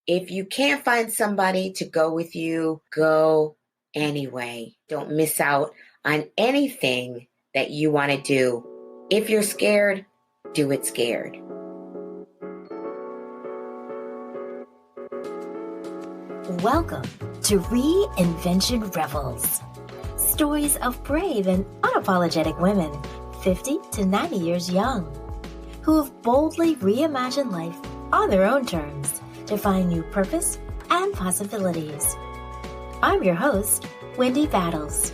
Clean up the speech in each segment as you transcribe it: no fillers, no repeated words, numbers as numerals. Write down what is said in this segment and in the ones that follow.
If you can't find somebody to go with you, go anyway. Don't miss out on anything that you want to do. If you're scared, do it scared. Welcome to Reinvention Rebels. Stories of brave and unapologetic women, 50 to 90 years young, who have boldly reimagined life on their own terms to find new purpose and possibilities. I'm your host, Wendy Battles.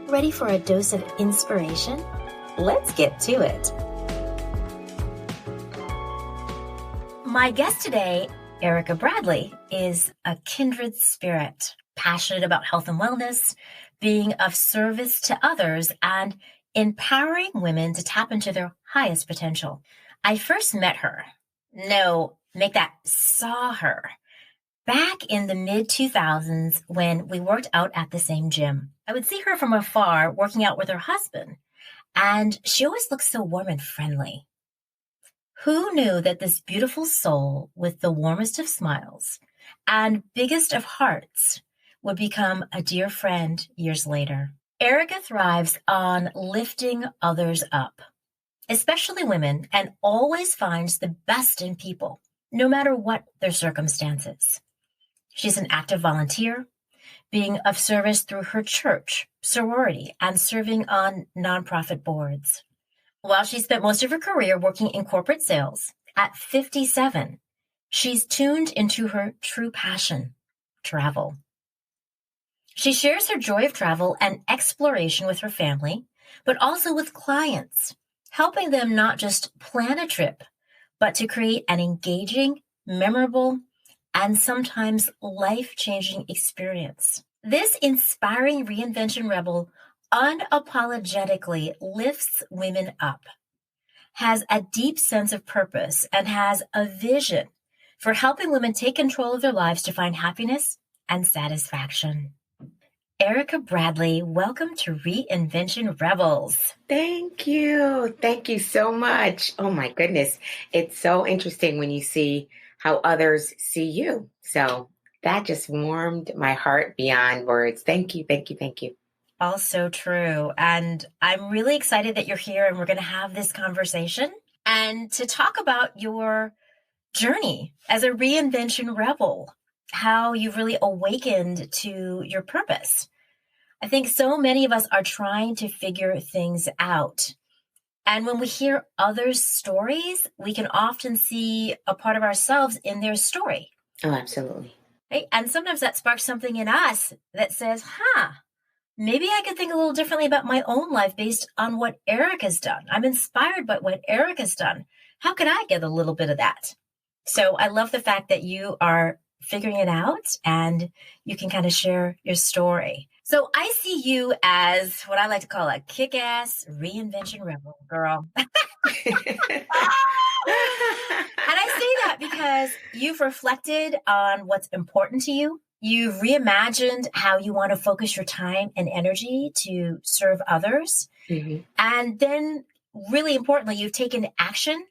Ready for a dose of inspiration? Let's get to it. My guest today, Erica Bradley, is a kindred spirit, passionate about health and wellness, being of service to others, and empowering women to tap into their highest potential. I first met her, saw her, back in the mid-2000s when we worked out at the same gym. I would see her from afar working out with her husband, and she always looked so warm and friendly. Who knew that this beautiful soul with the warmest of smiles and biggest of hearts would become a dear friend years later? Erica thrives on lifting others up, especially women, and always finds the best in people, no matter what their circumstances. She's an active volunteer, being of service through her church, sorority, and serving on nonprofit boards. While she spent most of her career working in corporate sales, at 57, she's tuned into her true passion, travel. She shares her joy of travel and exploration with her family, but also with clients, helping them not just plan a trip, but to create an engaging, memorable, and sometimes life-changing experience. This inspiring Reinvention Rebel unapologetically lifts women up, has a deep sense of purpose, and has a vision for helping women take control of their lives to find happiness and satisfaction. Erica Bradley, welcome to Reinvention Rebels. Thank you. Thank you so much. Oh my goodness. It's so interesting when you see how others see you. So that just warmed my heart beyond words. Thank you. Thank you. Thank you. Also true. And I'm really excited that you're here and we're going to have this conversation and to talk about your journey as a reinvention rebel, how you've really awakened to your purpose. I think so many of us are trying to figure things out. And when we hear others' stories, we can often see a part of ourselves in their story. Oh, absolutely. Right? And sometimes that sparks something in us that says, maybe I could think a little differently about my own life based on what Erica's done. I'm inspired by what Erica's done. How could I get a little bit of that? So I love the fact that you are figuring it out and you can kind of share your story. So I see you as what I like to call a kick-ass reinvention rebel, girl. And I say that because you've reflected on what's important to you. You've reimagined how you want to focus your time and energy to serve others. Mm-hmm. And then really importantly, you've taken action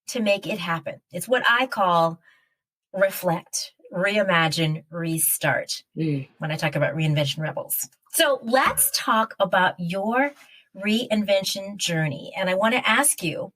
to make it happen. It's what I call reflect, reimagine, restart when I talk about Reinvention Rebels. So let's talk about your reinvention journey. And I want to ask you,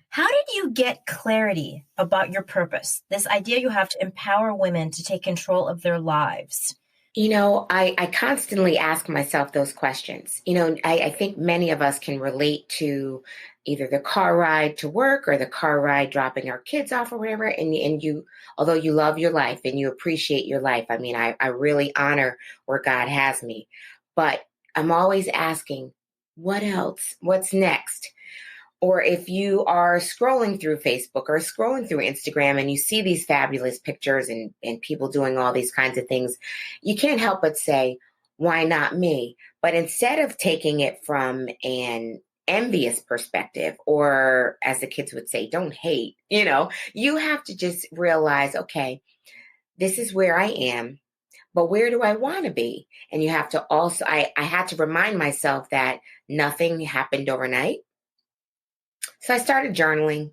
how did you get clarity about your purpose? This idea you have to empower women to take control of their lives. You know, I constantly ask myself those questions. You know, I think many of us can relate to either the car ride to work or the car ride dropping our kids off or whatever. And you, although you love your life and you appreciate your life, I mean, I really honor where God has me. But I'm always asking, what else? What's next? Or if you are scrolling through Facebook or scrolling through Instagram and you see these fabulous pictures and people doing all these kinds of things, you can't help but say, why not me? But instead of taking it from an envious perspective, or as the kids would say, don't hate, you have to just realize, okay, this is where I am, but where do I want to be? And you have to also, I had to remind myself that nothing happened overnight. So I started journaling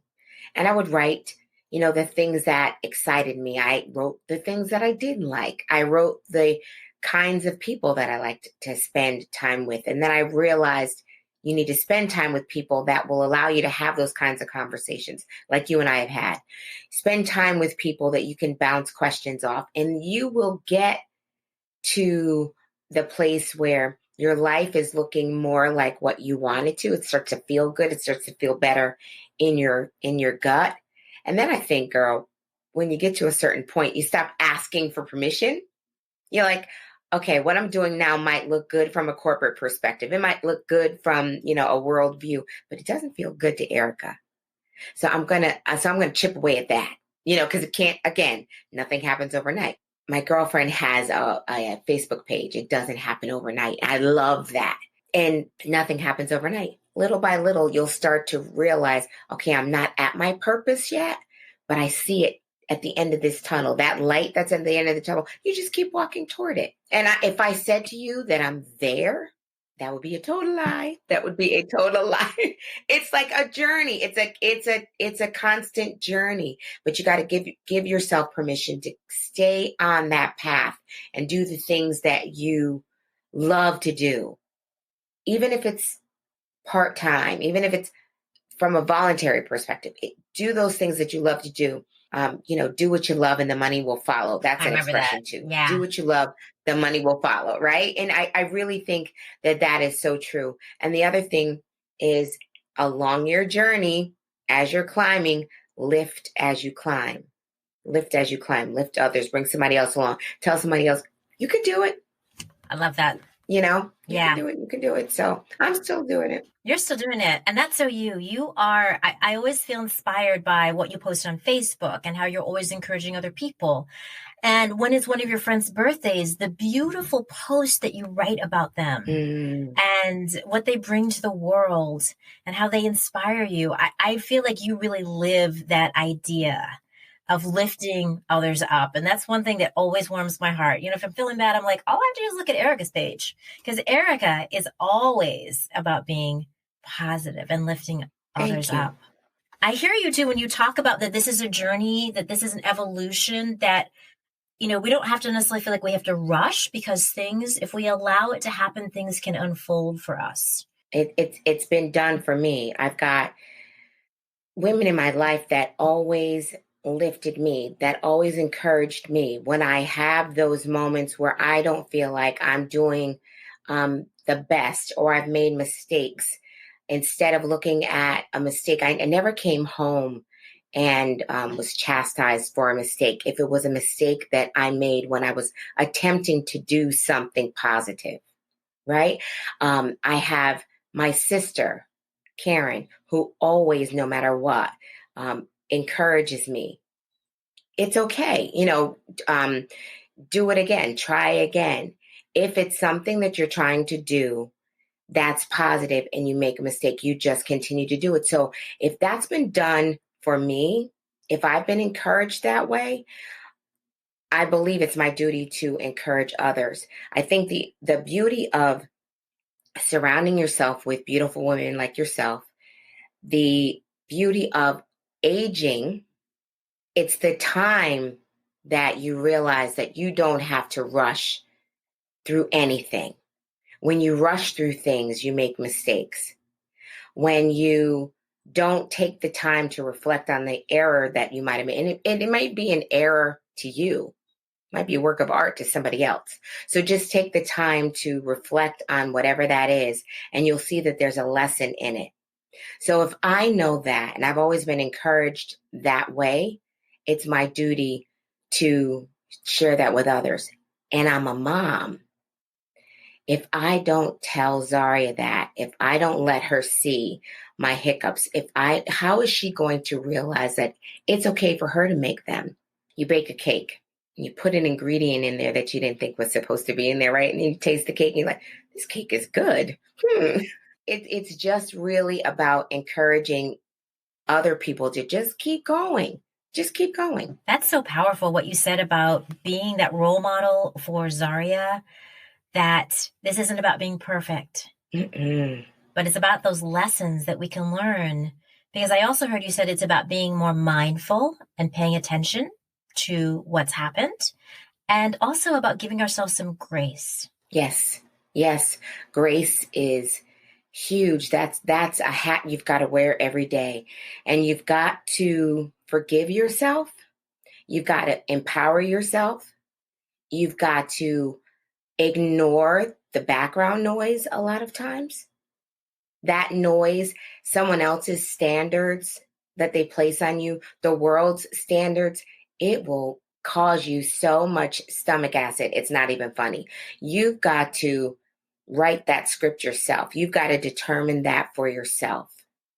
and I would write, the things that excited me. I wrote the things that I didn't like. I wrote the kinds of people that I liked to spend time with. And then I realized you need to spend time with people that will allow you to have those kinds of conversations like you and I have had. Spend time with people that you can bounce questions off, and you will get to the place where your life is looking more like what you want it to. It starts to feel good. It starts to feel better in your gut. And then I think, girl, when you get to a certain point, you stop asking for permission. You're like, okay, what I'm doing now might look good from a corporate perspective. It might look good from, a world view, but it doesn't feel good to Erica. So I'm gonna chip away at that, because it can't. Again, nothing happens overnight. My girlfriend has a Facebook page. It doesn't happen overnight. I love that, and nothing happens overnight. Little by little, you'll start to realize, okay, I'm not at my purpose yet, but I see it at the end of this tunnel. That light that's at the end of the tunnel. You just keep walking toward it. And if I said to you that I'm there, that would be a total lie. That would be a total lie. It's like a journey. It's a constant journey, but you got to give yourself permission to stay on that path and do the things that you love to do. Even if it's part-time, even if it's from a voluntary perspective, do those things that you love to do. Do what you love and the money will follow. That's an expression too. Yeah. Do what you love, the money will follow, right? And I really think that is so true. And the other thing is, along your journey, as you're climbing, lift as you climb. Lift as you climb. Lift others. Bring somebody else along. Tell somebody else, you can do it. I love that. You can do it. You can do it. So I'm still doing it. You're still doing it. And that's so you are, I always feel inspired by what you post on Facebook and how you're always encouraging other people. And when it's one of your friends' birthdays, the beautiful posts that you write about them and what they bring to the world and how they inspire you. I feel like you really live that idea of lifting others up. And that's one thing that always warms my heart. If I'm feeling bad, I'm like, all I have to do is look at Erica's page, because Erica is always about being positive and lifting others up. I hear you too when you talk about that this is a journey, that this is an evolution, that, we don't have to necessarily feel like we have to rush, because things, if we allow it to happen, things can unfold for us. It's been done for me. I've got women in my life that always lifted me, that always encouraged me when I have those moments where I don't feel like I'm doing the best, or I've made mistakes. Instead of looking at a mistake, I never came home and was chastised for a mistake. If it was a mistake that I made when I was attempting to do something positive, right? I have my sister, Karen, who always, no matter what, encourages me. It's okay. Do it again, try again. If it's something that you're trying to do that's positive and you make a mistake, you just continue to do it. So if that's been done for me, if I've been encouraged that way, I believe it's my duty to encourage others. I think the beauty of surrounding yourself with beautiful women like yourself, the beauty of aging, it's the time that you realize that you don't have to rush through anything. When you rush through things, you make mistakes. When you don't take the time to reflect on the error that you might have made, and it might be an error to you, it might be a work of art to somebody else. So just take the time to reflect on whatever that is, and you'll see that there's a lesson in it. So if I know that, and I've always been encouraged that way, it's my duty to share that with others. And I'm a mom. If I don't tell Zaria that, if I don't let her see my hiccups, how is she going to realize that it's okay for her to make them? You bake a cake, and you put an ingredient in there that you didn't think was supposed to be in there, right? And you taste the cake and you're like, this cake is good. It's just really about encouraging other people to just keep going. Just keep going. That's so powerful, what you said about being that role model for Zaria, that this isn't about being perfect, but it's about those lessons that we can learn Because I also heard you said it's about being more mindful and paying attention to what's happened, and also about giving ourselves some grace. Yes. Yes. Grace is huge. That's a hat you've got to wear every day. And you've got to forgive yourself. You've got to empower yourself. You've got to ignore the background noise a lot of times. That noise, someone else's standards that they place on you, the world's standards, it will cause you so much stomach acid. It's not even funny. You've got to write that script yourself. You've got to determine that for yourself.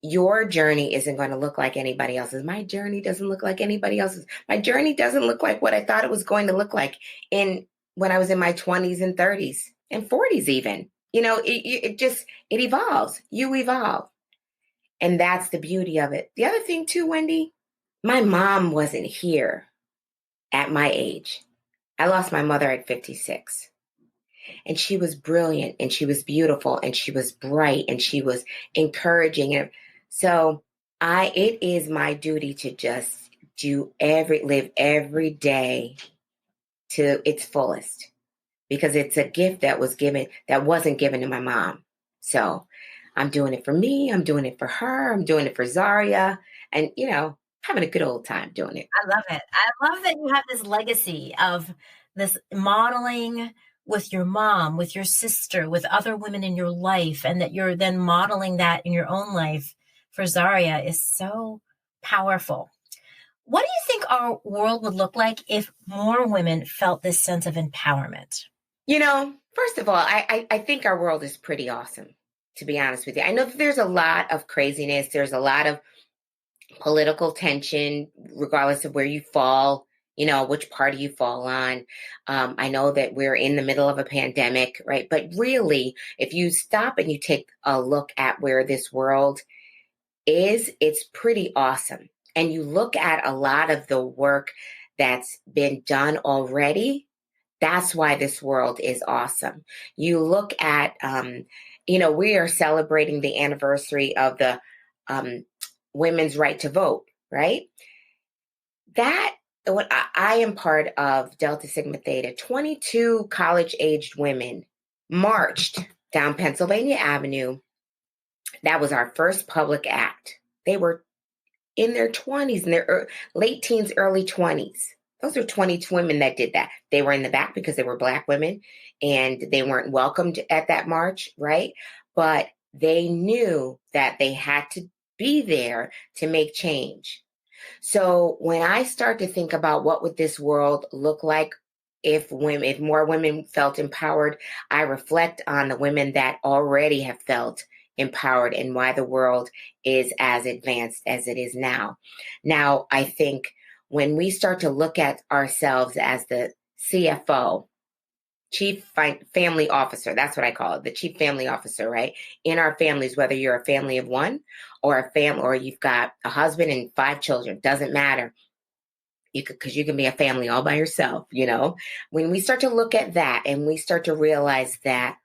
Your journey isn't going to look like anybody else's. My journey doesn't look like anybody else's. My journey doesn't look like what I thought it was going to look like in when I was in my 20s and 30s and 40s even. It evolves. You evolve. And that's the beauty of it. The other thing too, Wendy, my mom wasn't here at my age. I lost my mother at 56. And she was brilliant and she was beautiful and she was bright and she was encouraging. And so it is my duty to just live every day to its fullest, because it's a gift that wasn't given to my mom. So I'm doing it for me. I'm doing it for her. I'm doing it for Zaria, and, having a good old time doing it. I love it. I love that you have this legacy of this modeling with your mom, with your sister, with other women in your life, and that you're then modeling that in your own life for Zaria is so powerful. What do you think our world would look like if more women felt this sense of empowerment? First of all, I think our world is pretty awesome, to be honest with you. I know that there's a lot of craziness. There's a lot of political tension, regardless of where you fall, which party you fall on. I know that we're in the middle of a pandemic, right? But really, if you stop and you take a look at where this world is, it's pretty awesome. And you look at a lot of the work that's been done already. That's why this world is awesome. You look at, we are celebrating the anniversary of the women's right to vote, right? When I am part of Delta Sigma Theta, 22 college-aged women marched down Pennsylvania Avenue. That was our first public act. They were in their 20s, in their late teens, early 20s. Those are 22 women that did that. They were in the back because they were Black women and they weren't welcomed at that march, right? But they knew that they had to be there to make change. So when I start to think about what would this world look like if more women felt empowered, I reflect on the women that already have felt empowered and why the world is as advanced as it is now. Now, I think when we start to look at ourselves as the CFO, Chief Family Officer, that's what I call it, the Chief Family Officer, right? In our families, whether you're a family of one or you've got a husband and 5 children, doesn't matter. Because you can be a family all by yourself, When we start to look at that and we start to realize that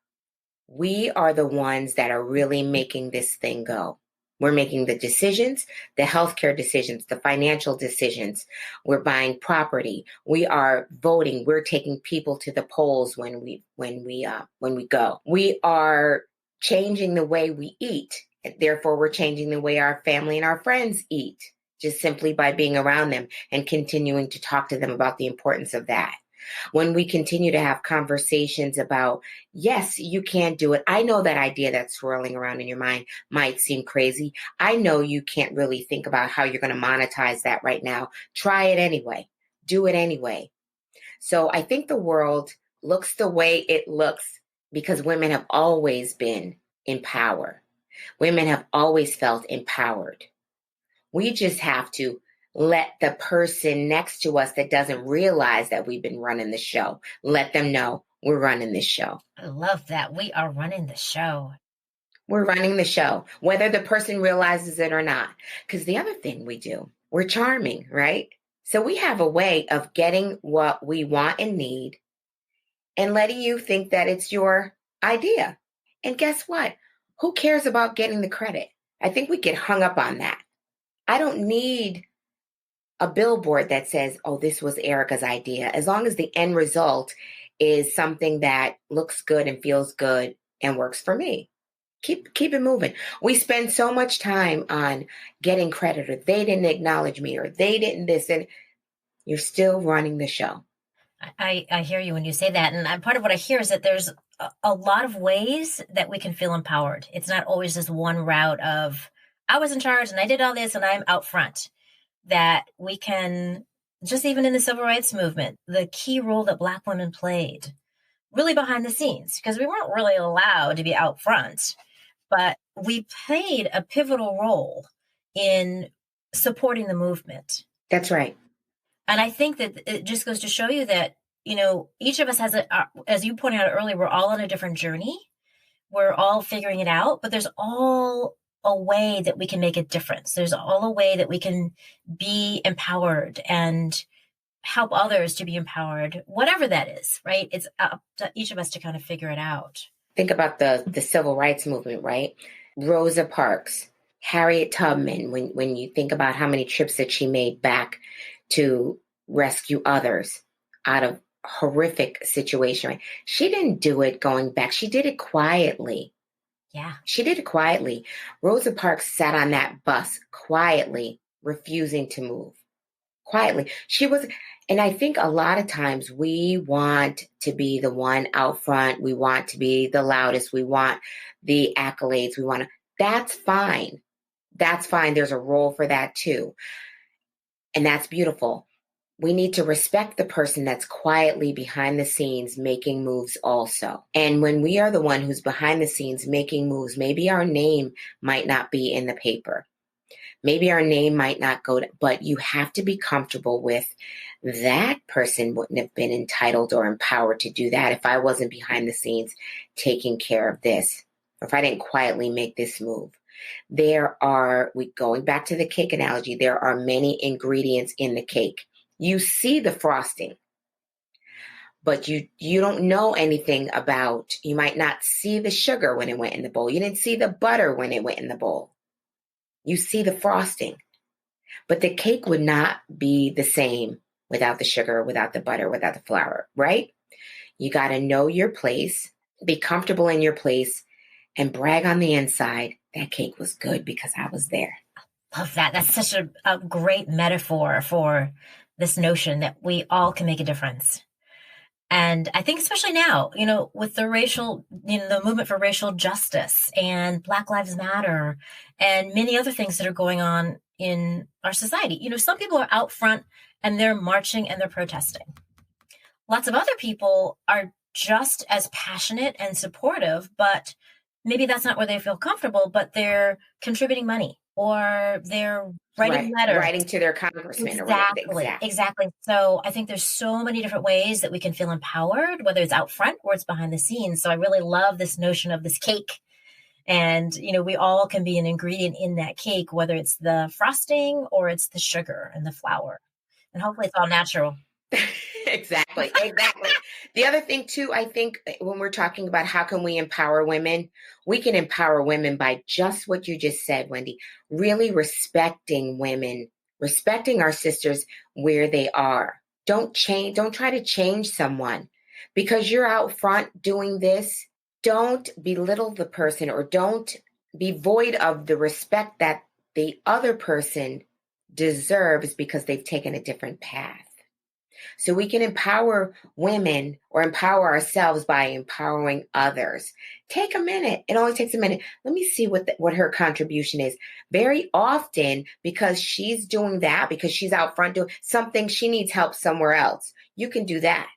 we are the ones that are really making this thing go. We're making the decisions, the healthcare decisions, the financial decisions. We're buying property. We are voting. We're taking people to the polls when we go. We are changing the way we eat. Therefore, we're changing the way our family and our friends eat, just simply by being around them and continuing to talk to them about the importance of that. When we continue to have conversations about, yes, you can do it. I know that idea that's swirling around in your mind might seem crazy. I know you can't really think about how you're going to monetize that right now. Try it anyway. Do it anyway. So I think the world looks the way it looks because women have always been in power. Women have always felt empowered. We just have to let the person next to us that doesn't realize that we've been running the show, let them know we're running this show. I love that. We are running the show. We're running the show, whether the person realizes it or not. Because the other thing we do, we're charming, right? So we have a way of getting what we want and need and letting you think that it's your idea. And guess what? Who cares about getting the credit? I think we get hung up on that. I don't need a billboard that says, oh, this was Erica's idea. As long as the end result is something that looks good and feels good and works for me. Keep it moving. We spend so much time on getting credit, or they didn't acknowledge me, or they didn't this, and you're still running the show. I hear you when you say that. And part of what I hear is that there's a lot of ways that we can feel empowered. It's not always this one route of, I was in charge and I did all this and I'm out front. That we can, just even in the civil rights movement, the key role that Black women played really behind the scenes, because we weren't really allowed to be out front, but we played a pivotal role in supporting the movement. That's right. And I think that it just goes to show you that, each of us has as you pointed out earlier, we're all on a different journey. We're all figuring it out, but there's all a way that we can make a difference. There's all a way that we can be empowered and help others to be empowered, whatever that is, right? It's up to each of us to kind of figure it out. Think about the civil rights movement, right? Rosa Parks, Harriet Tubman, when you think about how many trips that she made back to rescue others out of horrific situation, right? She didn't do it going back. She did it quietly. Yeah. She did it quietly. Rosa Parks sat on that bus quietly, refusing to move. Quietly. And I think a lot of times we want to be the one out front. We want to be the loudest. We want the accolades. That's fine. That's fine. There's a role for that too. And that's beautiful. We need to respect the person that's quietly behind the scenes making moves also. And when we are the one who's behind the scenes making moves, maybe our name might not be in the paper. Maybe our name might not but you have to be comfortable with that person wouldn't have been entitled or empowered to do that if I wasn't behind the scenes taking care of this, or if I didn't quietly make this move. Going back to the cake analogy, there are many ingredients in the cake. You see the frosting, but you don't know anything you might not see the sugar when it went in the bowl. You didn't see the butter when it went in the bowl. You see the frosting, but the cake would not be the same without the sugar, without the butter, without the flour, right? You got to know your place, be comfortable in your place, and brag on the inside. That cake was good because I was there. Love that. That's such a great metaphor for this notion that we all can make a difference. And I think especially now, with the movement for racial justice and Black Lives Matter and many other things that are going on in our society. Some people are out front and they're marching and they're protesting. Lots of other people are just as passionate and supportive, but maybe that's not where they feel comfortable, but they're contributing money or they're writing letters. Writing to their congressman. Exactly. So I think there's so many different ways that we can feel empowered, whether it's out front or it's behind the scenes. So I really love this notion of this cake. And, we all can be an ingredient in that cake, whether it's the frosting or it's the sugar and the flour. And hopefully it's all natural. Exactly. The other thing too, I think when we're talking about how can we empower women, we can empower women by just what you just said, Wendy, really respecting women, respecting our sisters where they are. Don't try to change someone because you're out front doing this. Don't belittle the person or don't be void of the respect that the other person deserves because they've taken a different path. So we can empower women or empower ourselves by empowering others. Take a minute. It only takes a minute. Let me see what her contribution is. Very often, because she's doing that, because she's out front doing something, she needs help somewhere else. You can do that.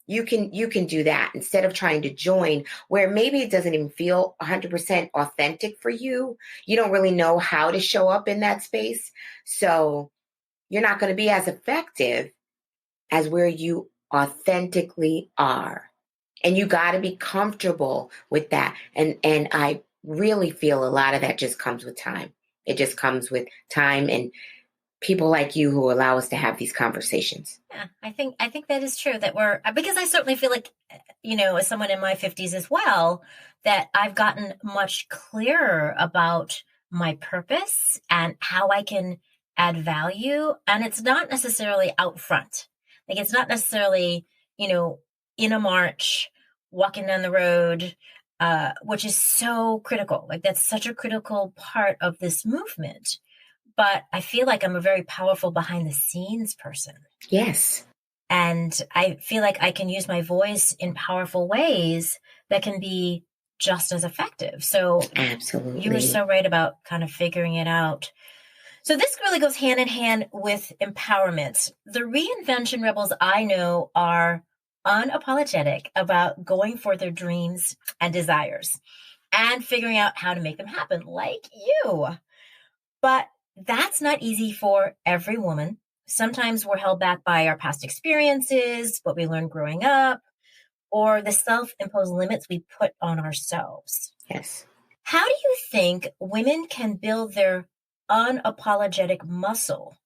You can do that instead of trying to join where maybe it doesn't even feel 100% authentic for you. You don't really know how to show up in that space. So you're not going to be as effective as where you authentically are. And you got to be comfortable with that. And I really feel a lot of that just comes with time. It just comes with time and people like you who allow us to have these conversations. Yeah, I think that is true that because I certainly feel like, as someone in my 50s as well, that I've gotten much clearer about my purpose and how I can add value. And it's not necessarily out front. Like it's not necessarily, you know, in a march, walking down the road, which is so critical. Like that's such a critical part of this movement. But I feel like I'm a very powerful behind the scenes person. Yes. And I feel like I can use my voice in powerful ways that can be just as effective. So you were Absolutely. so right about kind of figuring it out. So this really goes hand in hand with empowerment. The reinvention rebels I know are unapologetic about going for their dreams and desires and figuring out how to make them happen, like you. But that's not easy for every woman. Sometimes we're held back by our past experiences, what we learned growing up, or the self imposed limits we put on ourselves. Yes. How do you think women can build their unapologetic muscle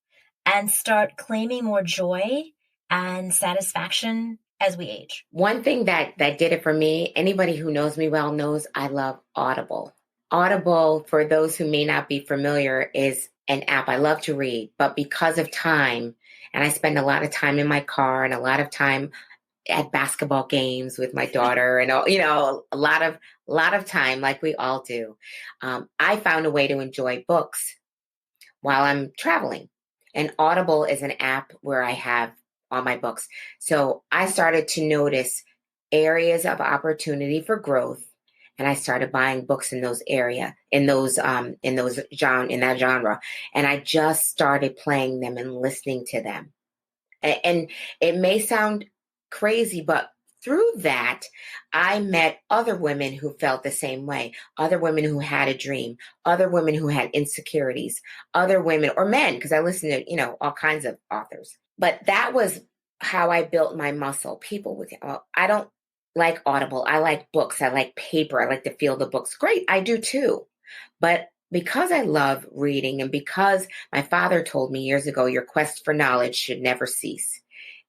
and start claiming more joy and satisfaction as we age? One thing that did it for me, anybody who knows me well knows I love Audible. Audible, for those who may not be familiar, is an app. I love to read, but because of time, and I spend a lot of time in my car and a lot of time at basketball games with my daughter and all, a lot of time like we all do. I found a way to enjoy books while I'm traveling. And Audible is an app where I have all my books. So I started to notice areas of opportunity for growth. And I started buying books in those area, in that genre. And I just started playing them and listening to them. And it may sound crazy, but through that, I met other women who felt the same way, other women who had a dream, other women who had insecurities, other women or men, because I listened to, all kinds of authors. But that was how I built my muscle. People would, I don't like Audible. I like books. I like paper. I like to feel the books. Great. I do too. But because I love reading and because my father told me years ago, your quest for knowledge should never cease.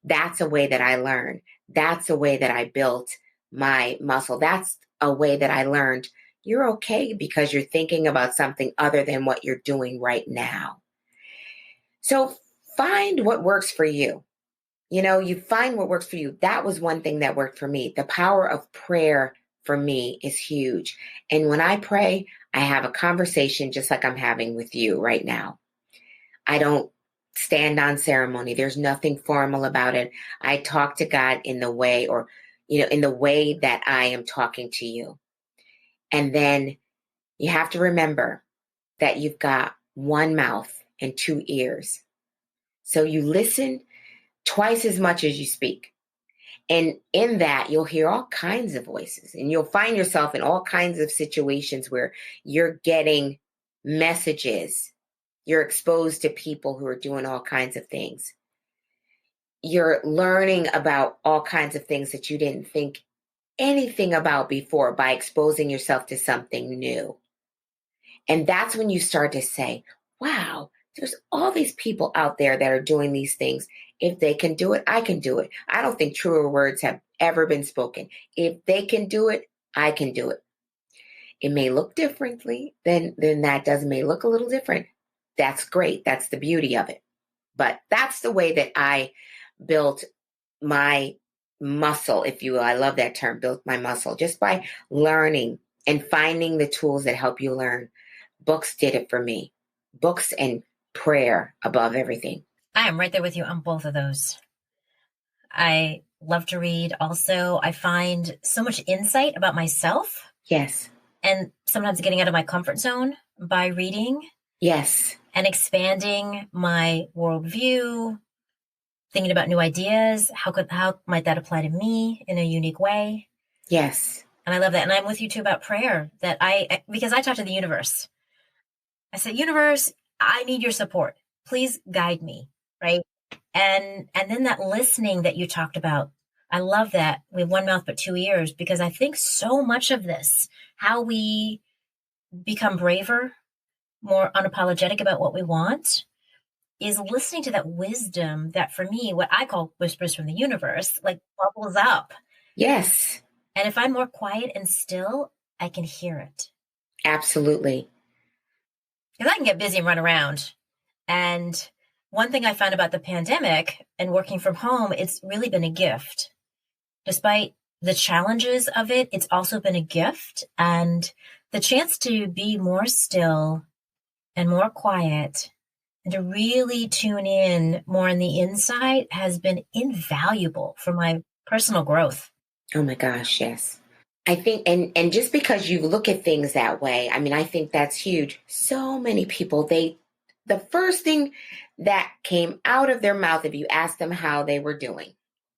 That's a way that I learned. That's a way that I built my muscle. That's a way that I learned you're okay because you're thinking about something other than what you're doing right now. So find what works for you. You find what works for you. That was one thing that worked for me. The power of prayer for me is huge. And when I pray, I have a conversation just like I'm having with you right now. I don't stand on ceremony. There's nothing formal about it. I talk to God in the way in the way that I am talking to you. And then you have to remember that you've got one mouth and two ears. So you listen twice as much as you speak. And in that, you'll hear all kinds of voices and you'll find yourself in all kinds of situations where you're getting messages. You're exposed to people who are doing all kinds of things. You're learning about all kinds of things that you didn't think anything about before by exposing yourself to something new. And that's when you start to say, wow, there's all these people out there that are doing these things. If they can do it, I can do it. I don't think truer words have ever been spoken. If they can do it, I can do it. It may look differently than that does. It may look a little different. That's great. That's the beauty of it. But that's the way that I built my muscle, if you will. I love that term, built my muscle, just by learning and finding the tools that help you learn. Books did it for me. Books and prayer above everything. I am right there with you on both of those. I love to read. Also, I find so much insight about myself. Yes. And sometimes getting out of my comfort zone by reading. Yes. And expanding my worldview, thinking about new ideas. How might that apply to me in a unique way? Yes. And I love that. And I'm with you too about prayer, because I talk to the universe. I say, universe, I need your support. Please guide me. Right. And then that listening that you talked about, I love that. We have one mouth, but two ears, because I think so much of this, how we become braver, more unapologetic about what we want, is listening to that wisdom that, for me, what I call whispers from the universe, like bubbles up. Yes. And if I'm more quiet and still, I can hear it. Absolutely. Because I can get busy and run around. And one thing I found about the pandemic and working from home, it's really been a gift. Despite the challenges of it, it's also been a gift. And the chance to be more still and more quiet and to really tune in more on the inside has been invaluable for my personal growth. Oh my gosh, yes. I think, and just because you look at things that way, I mean, I think that's huge. So many people, the first thing that came out of their mouth, if you asked them how they were doing,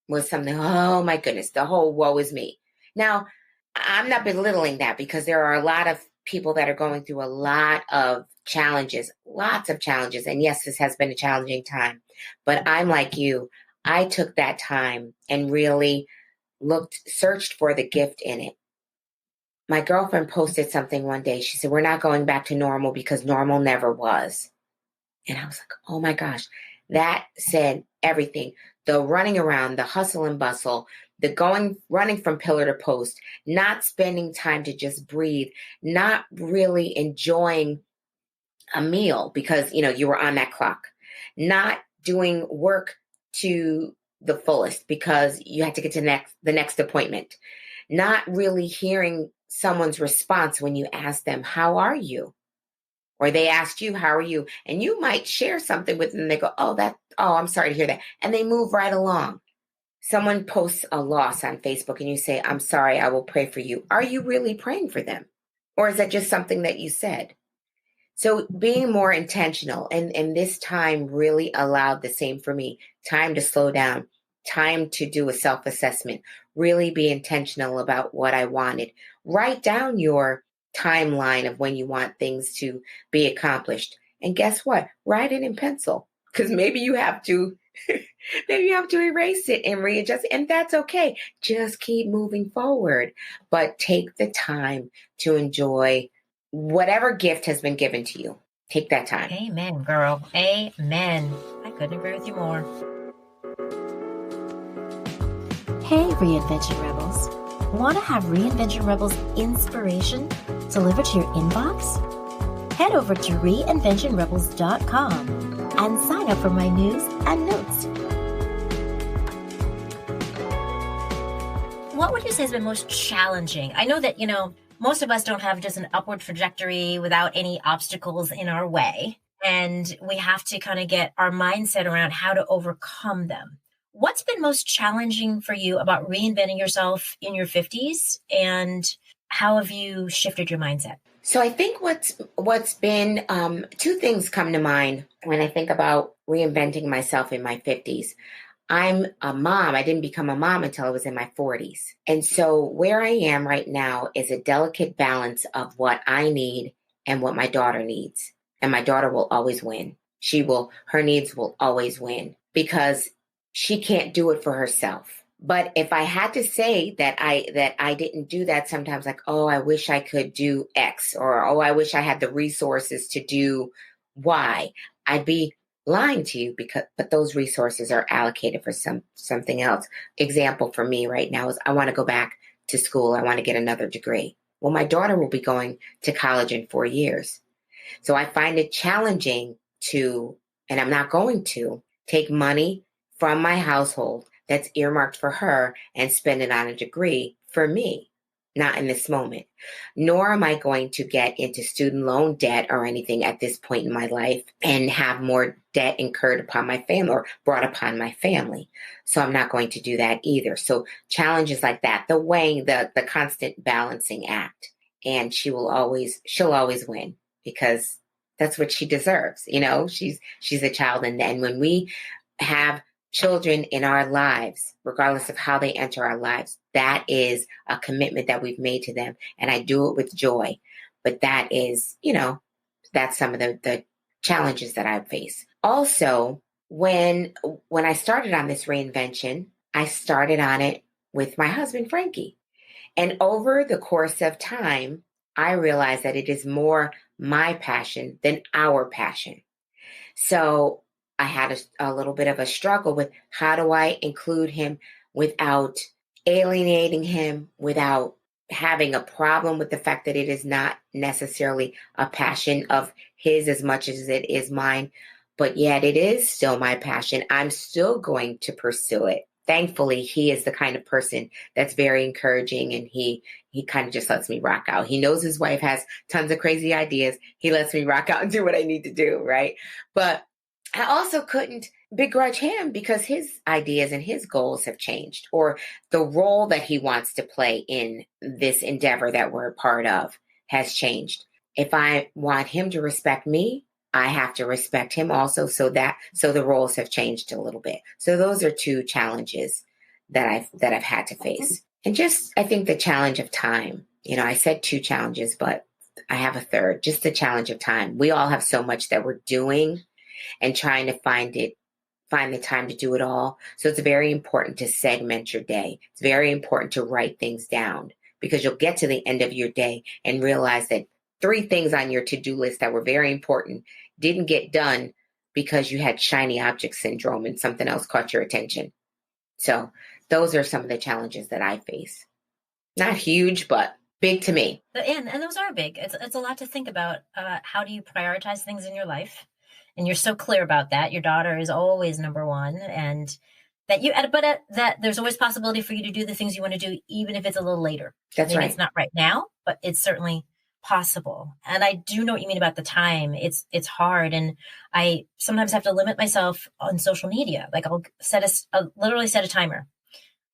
was something, oh my goodness, the whole woe is me. Now, I'm not belittling that because there are a lot of people that are going through a lot of challenges, lots of challenges. And yes, this has been a challenging time, but I'm like you. I took that time and really searched for the gift in it. My girlfriend posted something one day. She said, we're not going back to normal because normal never was. And I was like, oh my gosh, that said everything. The running around, the hustle and bustle, running from pillar to post, not spending time to just breathe, not really enjoying a meal because, you were on that clock, not doing work to the fullest because you had to get to the next appointment, not really hearing someone's response when you ask them, how are you? Or they asked you, how are you? And you might share something with them and they go, oh, I'm sorry to hear that. And they move right along. Someone posts a loss on Facebook and you say, I'm sorry, I will pray for you. Are you really praying for them? Or is that just something that you said? So being more intentional and this time really allowed the same for me, time to slow down, time to do a self-assessment, really be intentional about what I wanted. Write down your timeline of when you want things to be accomplished. And guess what? Write it in pencil because maybe you have to erase it and readjust it, and that's okay. Just keep moving forward, but take the time to enjoy whatever gift has been given to you. Take that time. Amen, girl. Amen. I couldn't agree with you more. Hey, Reinvention Rebels. Want to have Reinvention Rebels inspiration delivered to your inbox? Head over to reinventionrebels.com and sign up for my news and notes. What would you say has been most challenging? I know that, most of us don't have just an upward trajectory without any obstacles in our way. And we have to kind of get our mindset around how to overcome them. What's been most challenging for you about reinventing yourself in your 50s? And how have you shifted your mindset? So I think what's been, two things come to mind when I think about reinventing myself in my 50s. I'm a mom. I didn't become a mom until I was in my 40s. And so where I am right now is a delicate balance of what I need and what my daughter needs. And my daughter will always win. Her needs will always win because she can't do it for herself. But if I had to say that I didn't do that sometimes, like, oh, I wish I could do X, or, oh, I wish I had the resources to do Y, I'd be lying to you but those resources are allocated for something else. Example for me right now is I want to go back to school. I want to get another degree. Well, my daughter will be going to college in 4 years. So I find it challenging and I'm not going to take money from my household that's earmarked for her and spend it on a degree for me. Not in this moment. Nor am I going to get into student loan debt or anything at this point in my life and have more debt incurred upon my family or brought upon my family. So I'm not going to do that either. So challenges like that, the weighing, the constant balancing act. And she'll always win because that's what she deserves. She's a child. And when we have children in our lives, regardless of how they enter our lives, that is a commitment that we've made to them. And I do it with joy. But that is, that's some of the challenges that I face. Also, when I started on this reinvention, I started on it with my husband, Frankie. And over the course of time, I realized that it is more my passion than our passion. So I had a little bit of a struggle with how do I include him without alienating him, without having a problem with the fact that it is not necessarily a passion of his as much as it is mine, but yet it is still my passion. I'm still going to pursue it. Thankfully, he is the kind of person that's very encouraging, and he kind of just lets me rock out. He knows his wife has tons of crazy ideas. He lets me rock out and do what I need to do, right? But I also couldn't begrudge him because his ideas and his goals have changed, or the role that he wants to play in this endeavor that we're a part of has changed. If I want him to respect me, I have to respect him also. So the roles have changed a little bit. So those are two challenges that I've had to face. And just, I think the challenge of time, I said two challenges, but I have a third, just the challenge of time. We all have so much that we're doing and trying to find the time to do it all. So it's very important to segment your day. It's very important to write things down, because you'll get to the end of your day and realize that 3 things on your to-do list that were very important didn't get done because you had shiny object syndrome and something else caught your attention. So those are some of the challenges that I face. Not huge, but big to me. And those are big. It's a lot to think about. How do you prioritize things in your life? And you're so clear about that. Your daughter is always number one, and that there's always possibility for you to do the things you want to do, even if it's a little later. That's Maybe right. It's not right now, but it's certainly possible. And I do know what you mean about the time. It's hard, and I sometimes have to limit myself on social media. Like I'll literally set a timer.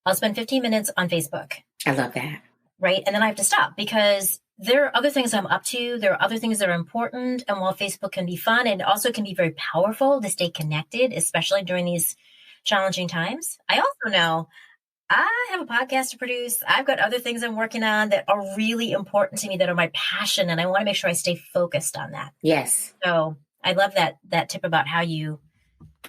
I'll spend 15 minutes on Facebook. I love that. Right, and then I have to stop because there are other things I'm up to. There are other things that are important. And while Facebook can be fun, and also can be very powerful to stay connected, especially during these challenging times, I also know I have a podcast to produce. I've got other things I'm working on that are really important to me, that are my passion. And I want to make sure I stay focused on that. Yes. So I love that tip about how you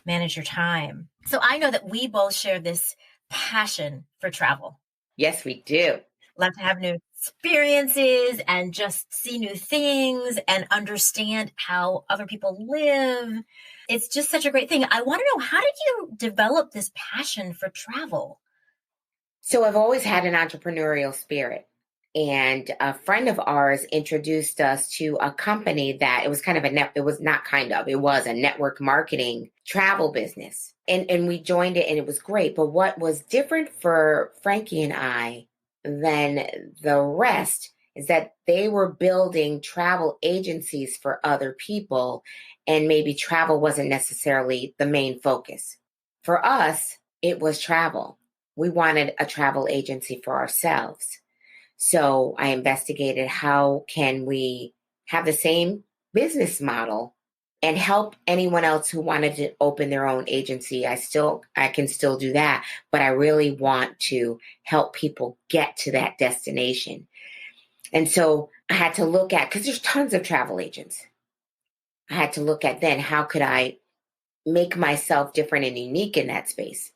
manage your time. So I know that we both share this passion for travel. Yes, we do. Love to have new experiences and just see new things and understand how other people live. It's just such a great thing. I want to know, how did you develop this passion for travel? So I've always had an entrepreneurial spirit. And a friend of ours introduced us to a company that it was a network marketing travel business. And we joined it, and it was great. But what was different for Frankie and I than the rest is that they were building travel agencies for other people, and maybe travel wasn't necessarily the main focus. For us, it was travel. We wanted a travel agency for ourselves. So I investigated, how can we have the same business model and help anyone else who wanted to open their own agency. I can still do that, but I really want to help people get to that destination. And so I had to look at, because there's tons of travel agents. I had to look at then, how could I make myself different and unique in that space?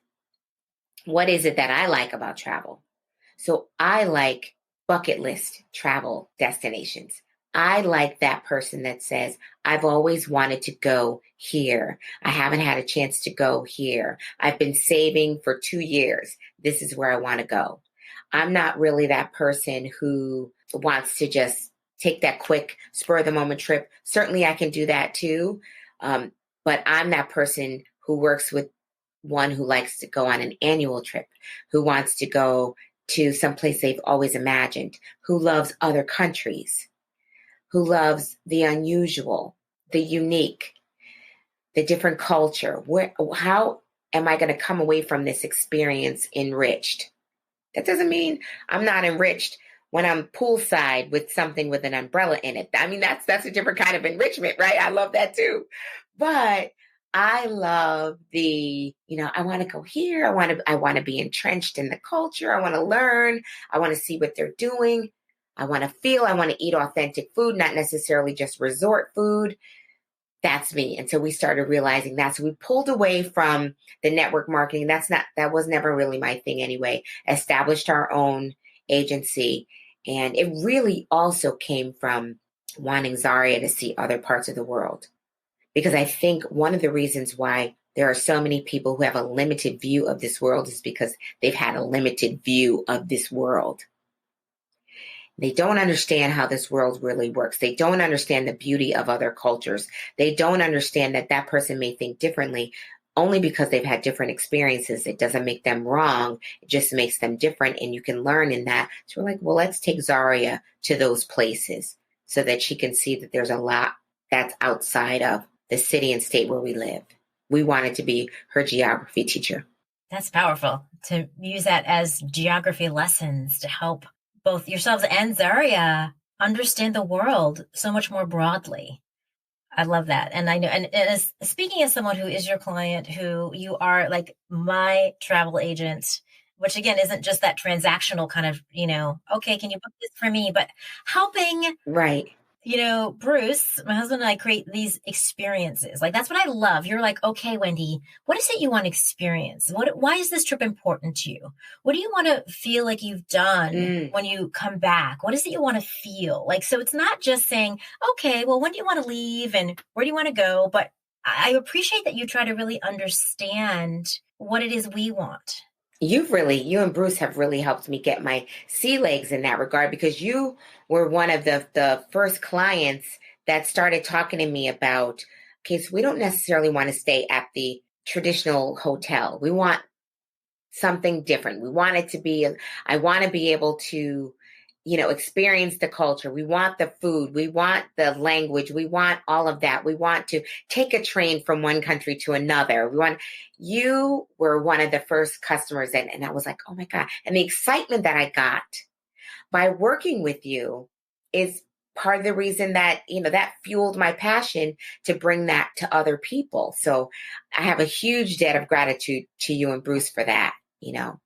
What is it that I like about travel? So I like bucket list travel destinations. I like that person that says, I've always wanted to go here. I haven't had a chance to go here. I've been saving for 2 years. This is where I want to go. I'm not really that person who wants to just take that quick spur of the moment trip. Certainly I can do that too. But I'm that person who works with one who likes to go on an annual trip, who wants to go to someplace they've always imagined, who loves other countries, who loves the unusual, the unique, the different culture. How am I going to come away from this experience enriched? That doesn't mean I'm not enriched when I'm poolside with something with an umbrella in it. I mean, that's a different kind of enrichment, right? I love that too. But I love I want to go here. I want to be entrenched in the culture. I want to learn. I want to see what they're doing. I want to eat authentic food, not necessarily just resort food. That's me. And so we started realizing that. So we pulled away from the network marketing. That was never really my thing anyway. Established our own agency. And it really also came from wanting Zaria to see other parts of the world. Because I think one of the reasons why there are so many people who have a limited view of this world is because they've had a limited view of this world. They don't understand how this world really works. They don't understand the beauty of other cultures. They don't understand that that person may think differently only because they've had different experiences. It doesn't make them wrong. It just makes them different. And you can learn in that. So we're like, well, let's take Zaria to those places so that she can see that there's a lot that's outside of the city and state where we live. We wanted to be her geography teacher. That's powerful to use that as geography lessons to help both yourselves and Zaria understand the world so much more broadly. I love that. And I know, and as speaking as someone who is your client, who you are like my travel agent, which again isn't just that transactional kind of, okay, can you book this for me? But helping Right. Bruce, my husband and I create these experiences. Like, that's what I love. You're like, okay, Wendy, what is it you want to experience? Why is this trip important to you? What do you want to feel like you've done when you come back? What is it you want to feel? Like, so it's not just saying, okay, well, when do you want to leave and where do you want to go? But I appreciate that you try to really understand what it is we want. You and Bruce have really helped me get my sea legs in that regard, because you were one of the first clients that started talking to me about, okay, so we don't necessarily want to stay at the traditional hotel. We want something different. I want to be able to, experience the culture. We want the food. We want the language. We want all of that. We want to take a train from one country to another. You were one of the first customers, and I was like, oh my God. And the excitement that I got by working with you is part of the reason that, that fueled my passion to bring that to other people. So I have a huge debt of gratitude to you and Bruce for that, wow.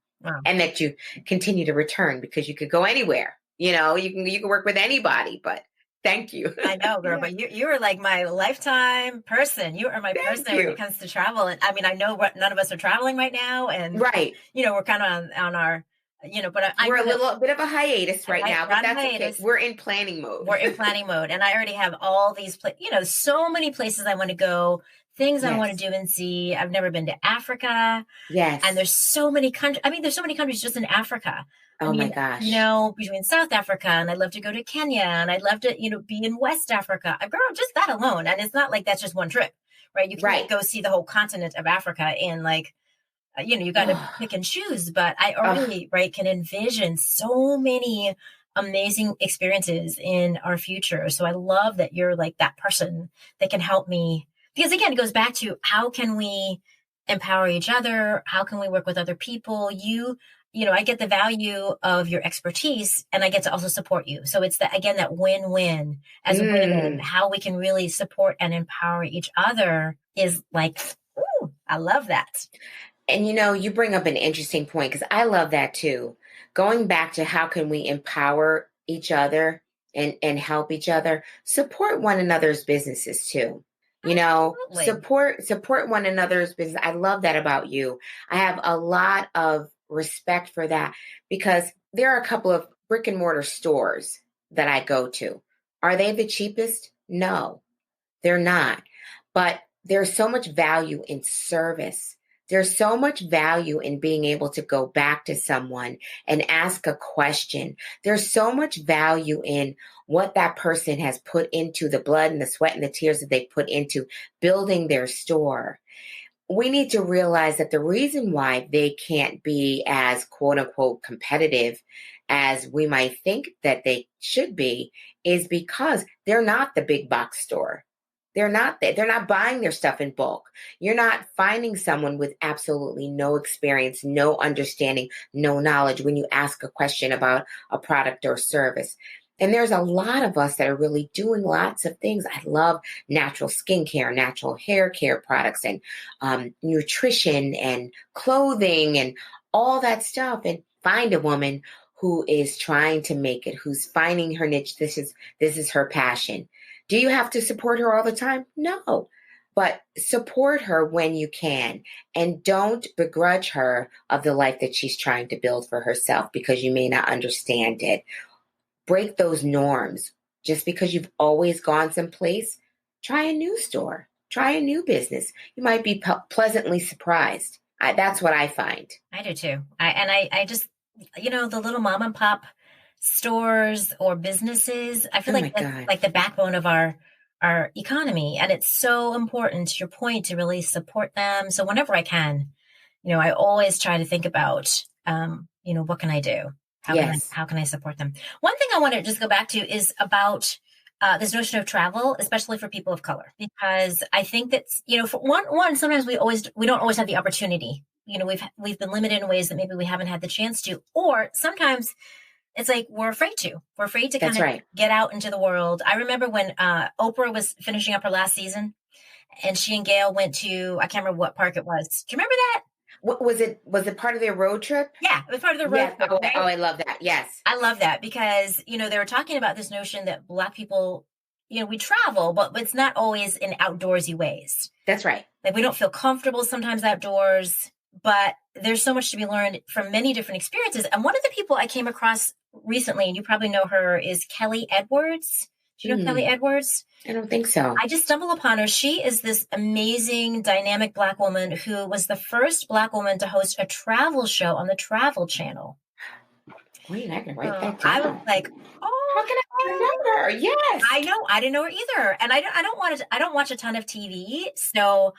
And that you continue to return, because you could go anywhere. You can work with anybody, but thank you. I know, girl, but you are like my lifetime person. You are my person when it comes to travel. And I mean, I know none of us are traveling right now, and right, we're kind of on our, but we're a little bit of a hiatus right now, but that's okay. We're in planning mode. We're in planning mode, and I already have all these, so many places I want to go. Things I want to do and see. I've never been to Africa. Yes. And there's so many countries. I mean, there's so many countries just in Africa. My gosh. Between South Africa, and I'd love to go to Kenya, and I'd love to, be in West Africa. Girl, just that alone. And it's not like that's just one trip, right? You can't go see the whole continent of Africa in like, you got to pick and choose. But I already, can envision so many amazing experiences in our future. So I love that you're like that person that can help me. Because again, it goes back to how can we empower each other? How can we work with other people? I get the value of your expertise, and I get to also support you. So it's that win-win as women, how we can really support and empower each other is like, ooh, I love that. And you bring up an interesting point, because I love that too. Going back to how can we empower each other and help each other, support one another's businesses too. Support one another's business. I love that about you. I have a lot of respect for that, because there are a couple of brick and mortar stores that I go to. Are they the cheapest? No, they're not. But there's so much value in service. There's so much value in being able to go back to someone and ask a question. There's so much value in what that person has put into the blood and the sweat and the tears that they put into building their store. We need to realize that the reason why they can't be as quote unquote competitive as we might think that they should be is because they're not the big box store. They're not buying their stuff in bulk. You're not finding someone with absolutely no experience, no understanding, no knowledge when you ask a question about a product or service. And there's a lot of us that are really doing lots of things. I love natural skincare, natural hair care products, and nutrition and clothing and all that stuff. And find a woman who is trying to make it, who's finding her niche. This is her passion. Do you have to support her all the time? No. But support her when you can, and don't begrudge her of the life that she's trying to build for herself because you may not understand it. Break those norms. Just because you've always gone someplace, try a new store, try a new business. You might be pleasantly surprised. That's what I find. I do too. I just, the little mom and pop stores or businesses. I feel Oh like my that's God. like the backbone of our economy. And it's so important, to your point, to really support them. So whenever I can, I always try to think about, what can I do? Yes. How can I support them? One thing I want to just go back to is about this notion of travel, especially for people of color, because I think that's, for one, sometimes we don't always have the opportunity. We've been limited in ways that maybe we haven't had the chance to, or sometimes it's like we're afraid to That's kind of right. get out into the world. I remember when Oprah was finishing up her last season and she and Gail went to, I can't remember what park it was. Do you remember that? What was it? Was it part of their road trip? Yeah, it was part of the road Yes. trip, Oh, right? I love that. Yes. I love that because, they were talking about this notion that Black people, we travel, but it's not always in outdoorsy ways. That's right. Like we don't feel comfortable sometimes outdoors, but there's so much to be learned from many different experiences. And one of the people I came across recently, and you probably know her, is Kelly Edwards. Do you know Kelly Edwards? I don't think so. I just stumbled upon her. She is this amazing, dynamic Black woman who was the first Black woman to host a travel show on the Travel Channel. Wait, I can write that I was down. like, How can I remember her? Yes. I know. I didn't know her either. And I don't watch a ton of TV. So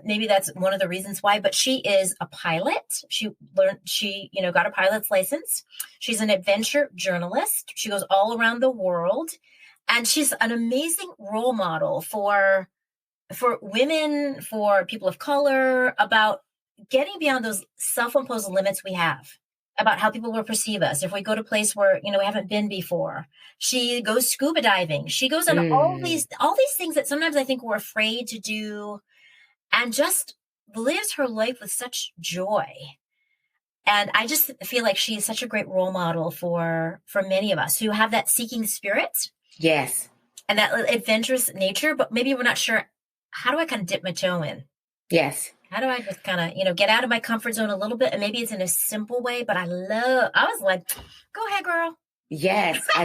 maybe that's one of the reasons why, but she is a pilot. She got a pilot's license. She's an adventure journalist. She goes all around the world and she's an amazing role model for women, for people of color, about getting beyond those self-imposed limits we have, about how people will perceive us if we go to a place where we haven't been before. She goes scuba diving. She goes on all these things that sometimes I think we're afraid to do, and just lives her life with such joy. And I just feel like she's such a great role model for many of us who have that seeking spirit. Yes. And that adventurous nature, but maybe we're not sure, how do I kind of dip my toe in? Yes. How do I just kind of, get out of my comfort zone a little bit? And maybe it's in a simple way, but I was like, go ahead, girl. Yes. I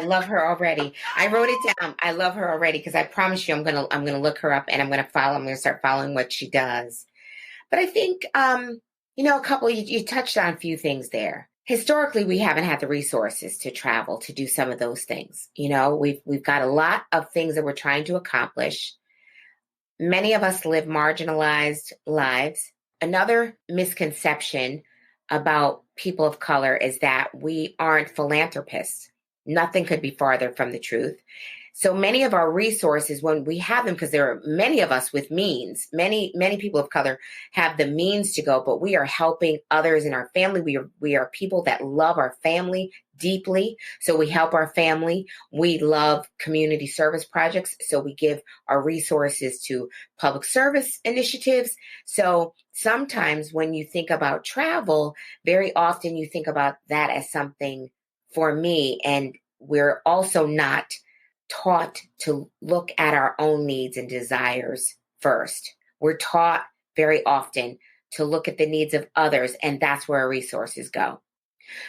love her already. I wrote it down. I love her already because I promise you I'm gonna look her up and I'm gonna start following what she does. But I think you touched on a few things there. Historically, we haven't had the resources to travel to do some of those things. We've got a lot of things that we're trying to accomplish. Many of us live marginalized lives. Another misconception about people of color is that we aren't philanthropists. Nothing could be farther from the truth. So many of our resources, when we have them, because there are many of us with means, many people of color have the means to go, but we are helping others in our family. We are people that love our family deeply. So we help our family. We love community service projects. So we give our resources to public service initiatives. So sometimes when you think about travel, very often you think about that as something for me. And we're also not taught to look at our own needs and desires first. We're taught very often to look at the needs of others, and that's where our resources go.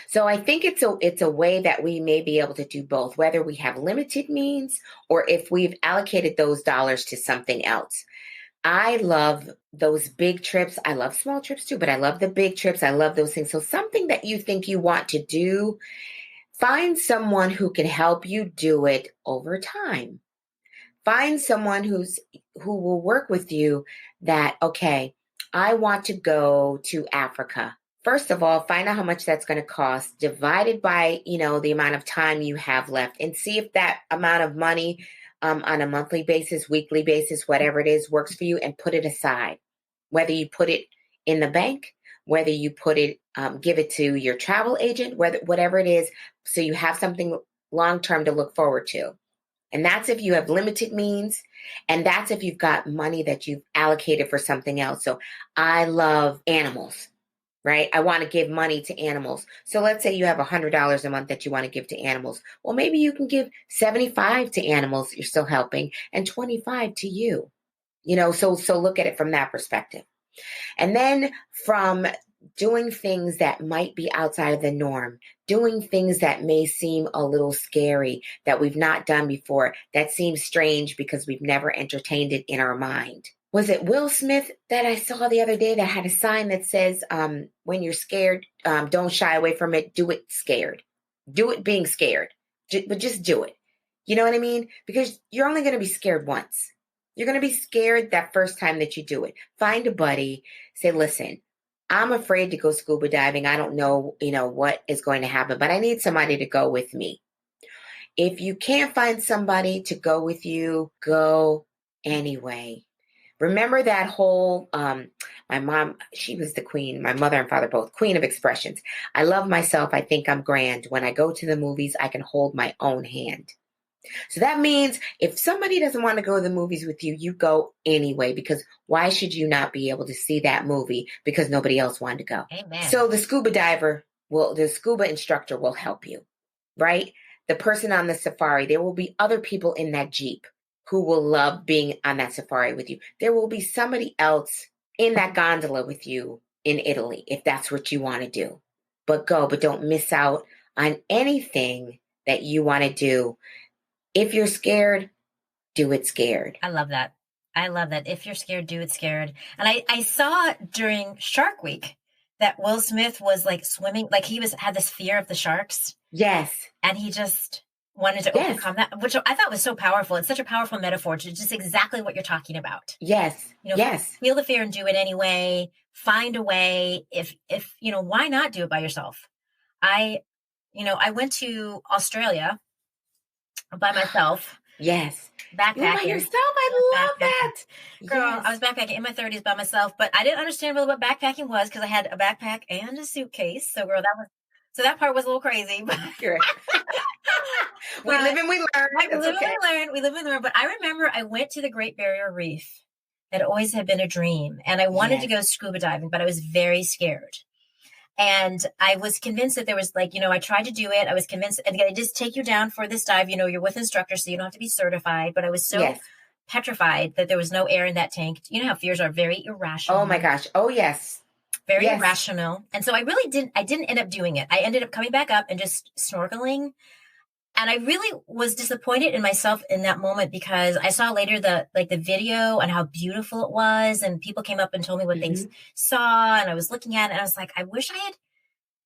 So I think it's a way that we may be able to do both, whether we have limited means or if we've allocated those dollars to something else. I love those big trips. I love small trips too, but I love the big trips. I love those things. So something that you think you want to do, find someone who can help you do it over time. Find someone who will work with you that, okay, I want to go to Africa. First of all, find out how much that's going to cost, divided by, the amount of time you have left, and see if that amount of money on a monthly basis, weekly basis, whatever it is, works for you, and put it aside. Whether you put it in the bank, whether you put it, give it to your travel agent, whatever it is, so you have something long-term to look forward to. And that's if you have limited means, and that's if you've got money that you've allocated for something else. So I love animals, right? I want to give money to animals. So let's say you have $100 a month that you want to give to animals. Well, maybe you can give 75 to animals you're still helping and 25 to you. So look at it from that perspective. And then from doing things that might be outside of the norm, doing things that may seem a little scary, that we've not done before, that seems strange because we've never entertained it in our mind. Was it Will Smith that I saw the other day that had a sign that says, when you're scared, don't shy away from it, do it scared. Do it being scared, but just do it. You know what I mean? Because you're only going to be scared once. You're going to be scared that first time that you do it. Find a buddy. Say, listen, I'm afraid to go scuba diving. I don't know, what is going to happen, but I need somebody to go with me. If you can't find somebody to go with you, go anyway. Remember that whole, my mom, she was the queen, my mother and father both, queen of expressions. I love myself. I think I'm grand. When I go to the movies, I can hold my own hand. So that means if somebody doesn't want to go to the movies with you, you go anyway, because why should you not be able to see that movie because nobody else wanted to go? Amen. So the scuba instructor will help you, right? The person on the safari, there will be other people in that Jeep who will love being on that safari with you. There will be somebody else in that gondola with you in Italy, if that's what you want to do. But don't miss out on anything that you want to do. If you're scared, do it scared. I love that. I love that. If you're scared, do it scared. And I saw during Shark Week that Will Smith was like swimming, like he had this fear of the sharks. Yes. And he just wanted to overcome that, which I thought was so powerful. It's such a powerful metaphor to just exactly what you're talking about. Yes. Yes. Feel the fear and do it anyway. Find a way. If why not do it by yourself? I went to Australia by myself. Yes. Backpacking. By yourself. I love that. Girl, yes. I was backpacking in my 30s by myself, but I didn't understand really what backpacking was because I had a backpack and a suitcase. So girl, that part was a little crazy. But we live and we learn. We live and learn. But I remember I went to the Great Barrier Reef. It always had been a dream. And I wanted to go scuba diving, but I was very scared. And I was convinced that there was I tried to do it. I was convinced, and they just take you down for this dive. You're with instructors, so you don't have to be certified. But I was so petrified that there was no air in that tank. You know how fears are very irrational. Oh my gosh. Oh yes. Very irrational. And so I didn't end up doing it. I ended up coming back up and just snorkeling. And I really was disappointed in myself in that moment because I saw later the video and how beautiful it was. And people came up and told me what they saw. And I was looking at it and I was like, I wish I had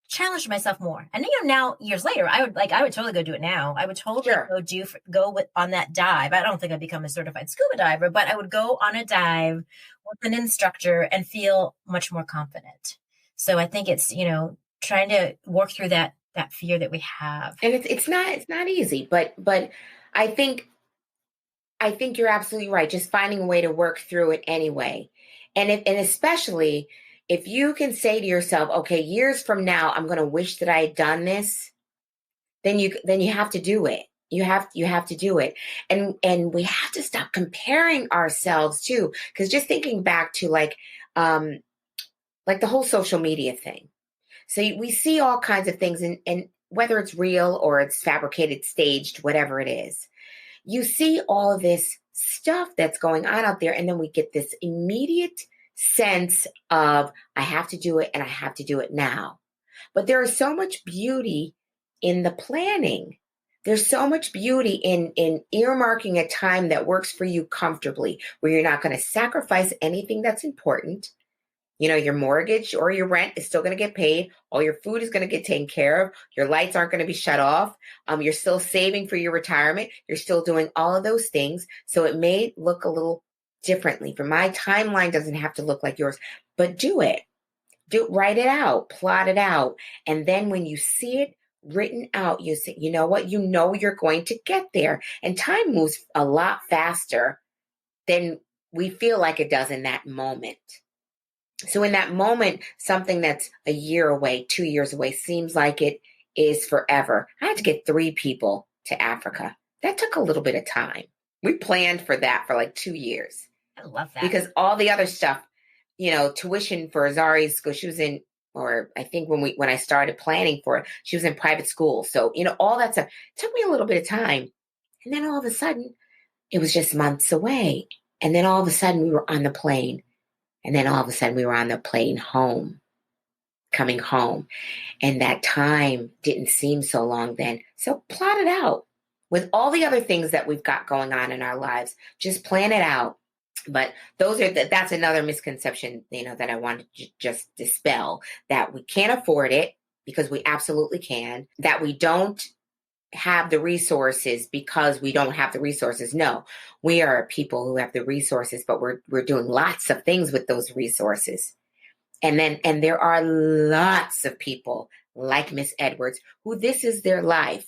challenged myself more. And now years later, I would totally go do it now. I would totally go on that dive. I don't think I'd become a certified scuba diver, but I would go on a dive with an instructor and feel much more confident. So I think it's, trying to work through that fear that we have. And it's not easy, but I think you're absolutely right. Just finding a way to work through it anyway. And especially if you can say to yourself, okay, years from now, I'm going to wish that I had done this, then you have to do it. You have to do it. And we have to stop comparing ourselves too. Because just thinking back to like the whole social media thing. So we see all kinds of things, and whether it's real or it's fabricated, staged, whatever it is, you see all of this stuff that's going on out there. And then we get this immediate sense of, I have to do it and I have to do it now. But there is so much beauty in the planning. There's so much beauty in earmarking a time that works for you comfortably, where you're not going to sacrifice anything that's important. Your mortgage or your rent is still going to get paid. All your food is going to get taken care of. Your lights aren't going to be shut off. You're still saving for your retirement. You're still doing all of those things. So it may look a little differently. For my timeline doesn't have to look like yours, but do it. Write it out, plot it out. And then when you see it written out, you say, you know what? You're going to get there. And time moves a lot faster than we feel like it does in that moment. So in that moment, something that's a year away, 2 years away, seems like it is forever. I had to get 3 people to Africa. That took a little bit of time. We planned for that for like 2 years. I love that. Because all the other stuff, tuition for Azari's school, she was in, or I think when I started planning for it, she was in private school. So, all that stuff took me a little bit of time. And then all of a sudden, it was just months away. And then all of a sudden we were on the plane. And then all of a sudden we were on the plane coming home. And that time didn't seem so long then. So plot it out with all the other things that we've got going on in our lives. Just plan it out. But that's another misconception, that I wanted to just dispel, that we can't afford it because we absolutely can, that we don't have the resources because we don't have the resources. No, we are people who have the resources, but we're doing lots of things with those resources. And there are lots of people like Miss Edwards who this is their life.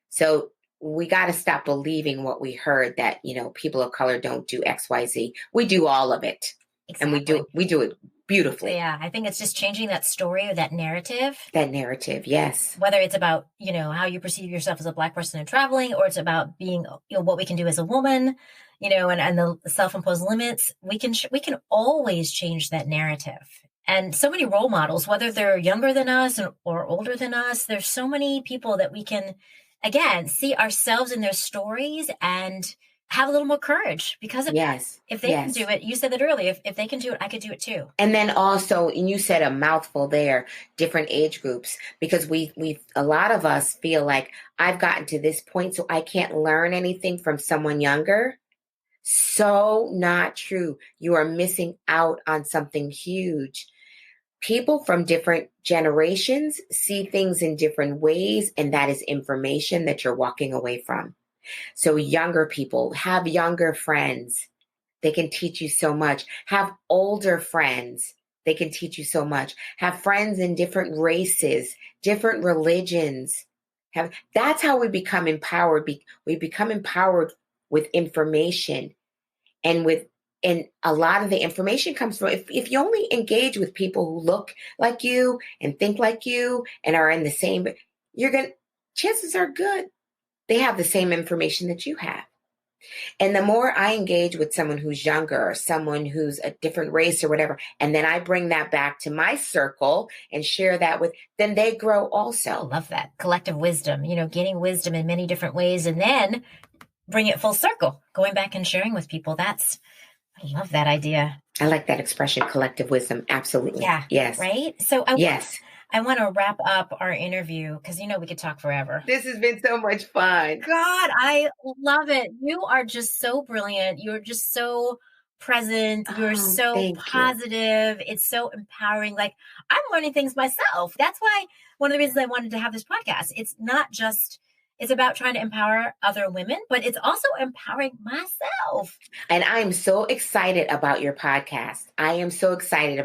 So we got to stop believing what we heard that, people of color don't do XYZ. We do all of it. Exactly. And we do it beautifully. Yeah, I think it's just changing that story or that narrative. That narrative, yes. Whether it's about, how you perceive yourself as a Black person and traveling, or it's about being, what we can do as a woman, and the self-imposed limits, we can always change that narrative. And so many role models, whether they're younger than us or older than us, there's so many people that we can, again, see ourselves in their stories and have a little more courage because of if they can do it, you said that earlier, if they can do it, I could do it too. And then also, and you said a mouthful there, different age groups, because we a lot of us feel like I've gotten to this point, so I can't learn anything from someone younger. So not true. You are missing out on something huge. People from different generations see things in different ways, and that is information that you're walking away from. So younger people, have younger friends. They can teach you so much. Have older friends. They can teach you so much. Have friends in different races, different religions. That's how we become empowered. We become empowered with information, and a lot of the information comes from, if you only engage with people who look like you and think like you and are in the same, chances are good they have the same information that you have. And the more I engage with someone who's younger or someone who's a different race or whatever, and then I bring that back to my circle and share that with, then they grow also. I love that. Collective wisdom, gaining wisdom in many different ways, and then bring it full circle, going back and sharing with people. I love that idea. I like that expression, collective wisdom. Absolutely. Yeah. Yes. Right? So I want to wrap up our interview because, we could talk forever. This has been so much fun. God, I love it. You are just so brilliant. You're just so present. You're so positive. It's so empowering. Like, I'm learning things myself. That's why one of the reasons I wanted to have this podcast. It's about trying to empower other women, but it's also empowering myself. And I'm so excited about your podcast. I am so excited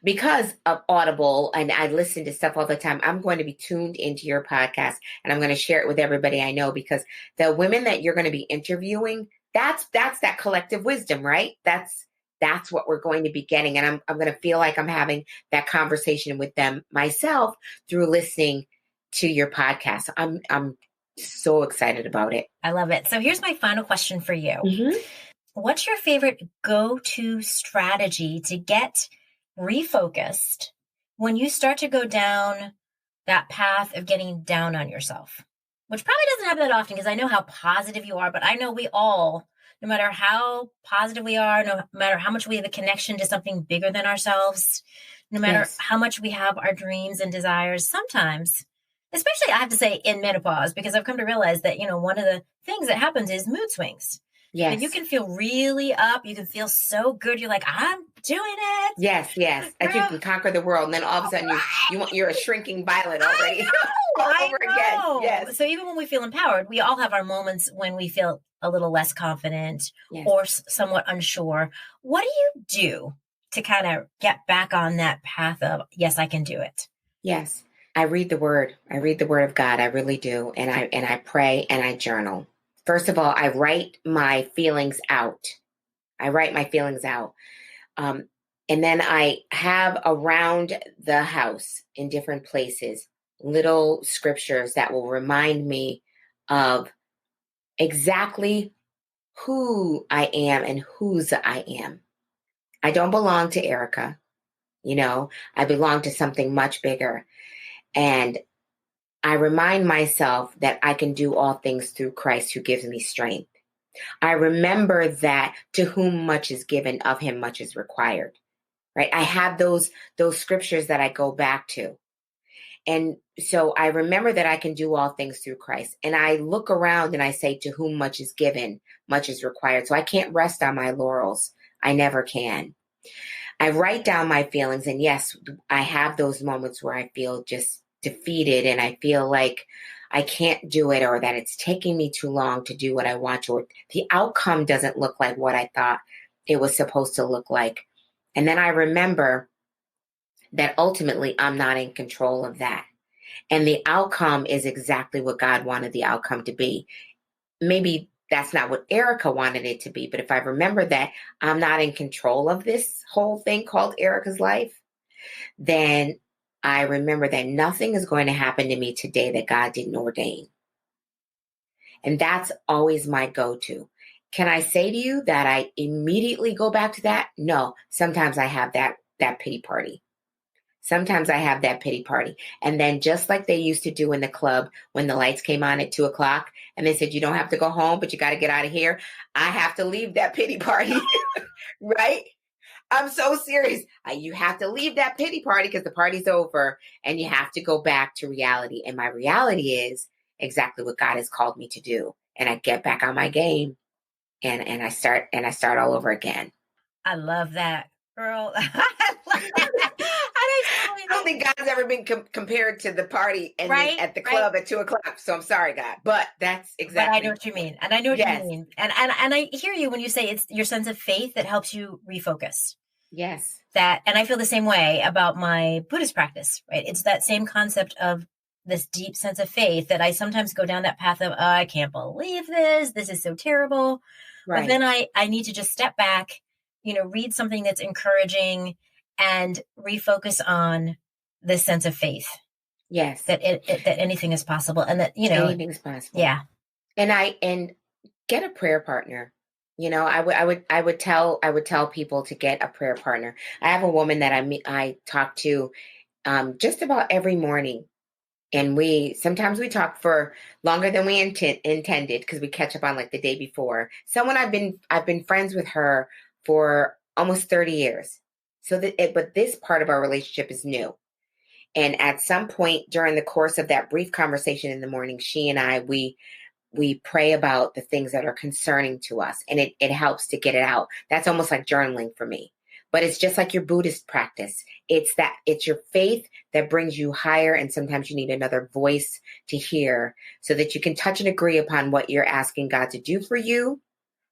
because of Audible, and I listen to stuff all the time. I'm going to be tuned into your podcast, and I'm going to share it with everybody I know, because the women that you're going to be interviewing, that's that collective wisdom, right? That's what we're going to be getting. And I'm going to feel like I'm having that conversation with them myself through listening to your podcast. I'm so excited about it. I love it. So here's my final question for you. Mm-hmm. What's your favorite go-to strategy to get refocused when you start to go down that path of getting down on yourself? Which probably doesn't happen that often because I know how positive you are, but I know we all, no matter how positive we are, no matter how much we have a connection to something bigger than ourselves, no matter how much we have our dreams and desires, sometimes, especially I have to say in menopause, because I've come to realize that, one of the things that happens is mood swings. Yes. Like you can feel really up. You can feel so good. You're like, I'm doing it. Yes. Like you can conquer the world. And then all of a sudden you're a shrinking violet already. All over again. Yes. So even when we feel empowered, we all have our moments when we feel a little less confident or somewhat unsure. What do you do to kind of get back on that path of, yes, I can do it? Yes. I read the word. I read the word of God. I really do. And I pray and I journal. First of all, I write my feelings out. And then I have around the house in different places little scriptures that will remind me of exactly who I am and whose I am. I don't belong to Erica. I belong to something much bigger. And I remind myself that I can do all things through Christ who gives me strength. I remember that to whom much is given, of him much is required. Right? I have those scriptures that I go back to. And so I remember that I can do all things through Christ. And I look around and I say, to whom much is given, much is required. So I can't rest on my laurels. I never can. I write down my feelings. And yes, I have those moments where I feel just defeated and I feel like I can't do it, or that it's taking me too long to do what I want to, or the outcome doesn't look like what I thought it was supposed to look like. And then I remember that ultimately I'm not in control of that. And the outcome is exactly what God wanted the outcome to be. Maybe that's not what Erica wanted it to be, but if I remember that I'm not in control of this whole thing called Erica's life, then I remember that nothing is going to happen to me today that God didn't ordain. And that's always my go-to. Can I say to you that I immediately go back to that? No. Sometimes I have that pity party. Sometimes I have that pity party. And then just like they used to do in the club when the lights came on at 2:00 and they said, you don't have to go home, but you got to get out of here. I have to leave that pity party, right? I'm so serious. You have to leave that pity party because the party's over and you have to go back to reality. And my reality is exactly what God has called me to do. And I get back on my game and I start all over again. I love that, girl. I love that. I don't think God's ever been compared to the party and then at the club at 2:00. So I'm sorry, God, but that's exactly. But I know what you mean, and I know what you mean, and I hear you when you say it's your sense of faith that helps you refocus. Yes. That, and I feel the same way about my Buddhist practice. Right, it's that same concept of this deep sense of faith that I sometimes go down that path of I can't believe this. This is so terrible. Right. But then I need to just step back, read something that's encouraging and refocus on this sense of faith. Yes. That that anything is possible and that, anything is possible. Yeah. And get a prayer partner. I would tell people to get a prayer partner. I have a woman that I talk to just about every morning. And sometimes we talk for longer than we intended because we catch up on like the day before. Someone I've been friends with her for almost 30 years. But this part of our relationship is new. And at some point during the course of that brief conversation in the morning, she and I, we pray about the things that are concerning to us, and it helps to get it out. That's almost like journaling for me. But it's just like your Buddhist practice. It's your faith that brings you higher, and sometimes you need another voice to hear so that you can touch and agree upon what you're asking God to do for you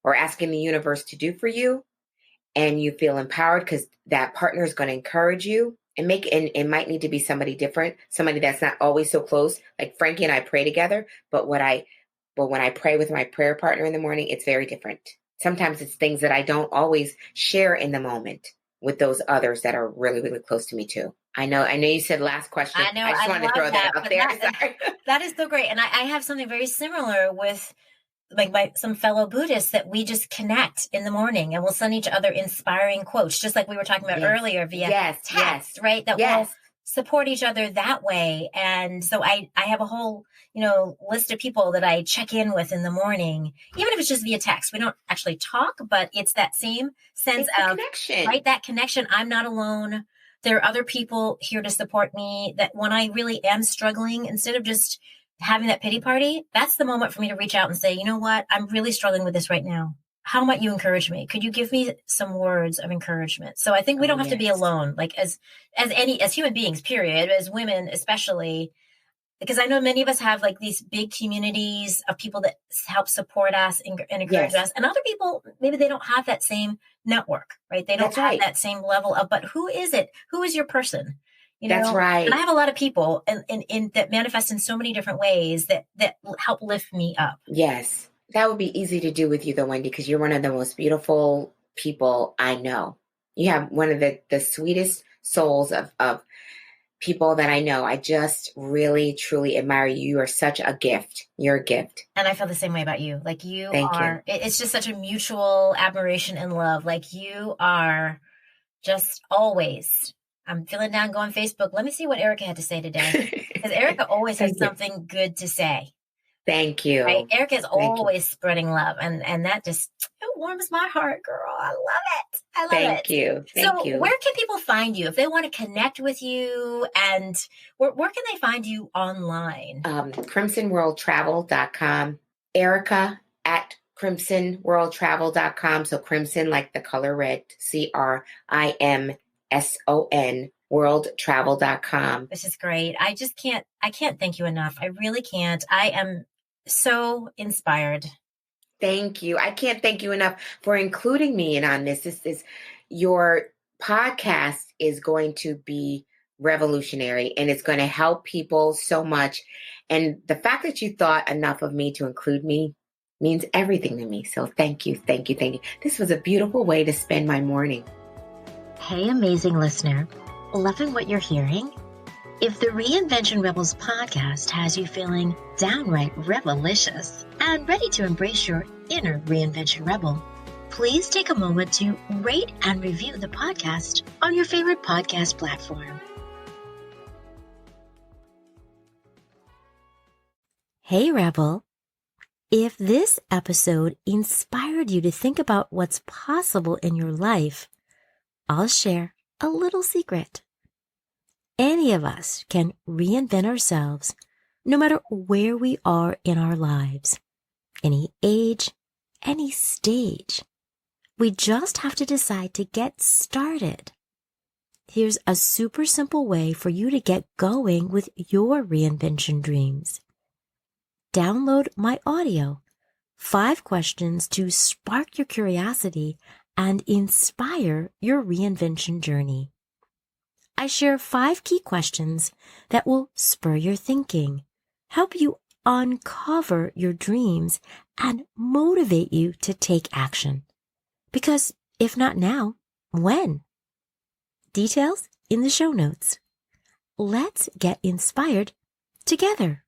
or asking the universe to do for you. And you feel empowered because that partner is going to encourage you and it might need to be somebody different, somebody that's not always so close. Like Frankie and I pray together, but when I pray with my prayer partner in the morning, it's very different. Sometimes it's things that I don't always share in the moment with those others that are really, really close to me too. I know you said last question. I know. I just wanted to throw that out there. That is so great. And I have something very similar with like some fellow Buddhists that we just connect in the morning and we'll send each other inspiring quotes, just like we were talking about earlier via text, right? That we'll support each other that way. And so I have a whole, list of people that I check in with in the morning, even if it's just via text. We don't actually talk, but it's that same sense of connection, right? That connection. I'm not alone. There are other people here to support me, that when I really am struggling, instead of just having that pity party, that's the moment for me to reach out and say, you know what? I'm really struggling with this right now. How might you encourage me? Could you give me some words of encouragement? So I think we don't have to be alone, like as human beings, period, as women, especially, because I know many of us have like these big communities of people that help support us and encourage us. And other people, maybe they don't have that same network, right? They don't have that same level of, but who is it? Who is your person? That's right. And I have a lot of people in that manifest in so many different ways that help lift me up. Yes. That would be easy to do with you though, Wendy, because you're one of the most beautiful people I know. You have one of the sweetest souls of people that I know. I just really, truly admire you. You are such a gift. You're a gift. And I feel the same way about you. Like it's just such a mutual admiration and love. Like you are just always. I'm feeling down, go on Facebook. Let me see what Erica had to say today. Because Erica always has something good to say. Thank you. Right? Erica is always spreading love. And that just, it warms my heart, girl. I love it. Thank you. Thank you. Where can people find you if they want to connect with you? And where can they find you online? CrimsonWorldTravel.com. Erica at CrimsonWorldTravel.com. So Crimson like the color red, CrimsonWorld.com. worldtravel.com. This is great. I can't thank you enough. I really can't. I am so inspired. Thank you. I can't thank you enough for including me in on this. Your podcast is going to be revolutionary and it's going to help people so much. And the fact that you thought enough of me to include me means everything to me. So thank you, thank you, thank you. This was a beautiful way to spend my morning. Hey, amazing listener. Loving what you're hearing? If the Reinvention Rebels podcast has you feeling downright rebelicious and ready to embrace your inner Reinvention Rebel, please take a moment to rate and review the podcast on your favorite podcast platform. Hey, Rebel. If this episode inspired you to think about what's possible in your life, I'll share a little secret. Any of us can reinvent ourselves no matter where we are in our lives, any age, any stage. We just have to decide to get started. Here's a super simple way for you to get going with your reinvention dreams. Download my audio, 5 questions to spark your curiosity and inspire your reinvention journey. I share 5 key questions that will spur your thinking, help you uncover your dreams, and motivate you to take action. Because if not now, when? Details in the show notes. Let's get inspired together.